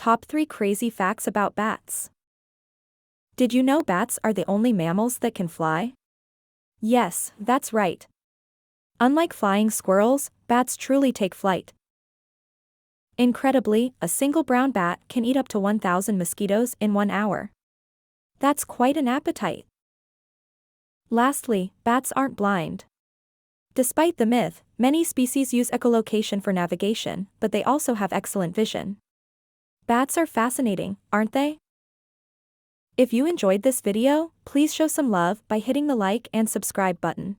Top 3 crazy facts about bats. Did you know bats are the only mammals that can fly? Yes, that's right. Unlike flying squirrels, bats truly take flight. Incredibly, a single brown bat can eat up to 1,000 mosquitoes in 1 hour. That's quite an appetite. Lastly, bats aren't blind. Despite the myth, many species use echolocation for navigation, but they also have excellent vision. Bats are fascinating, aren't they? If you enjoyed this video, please show some love by hitting the like and subscribe button.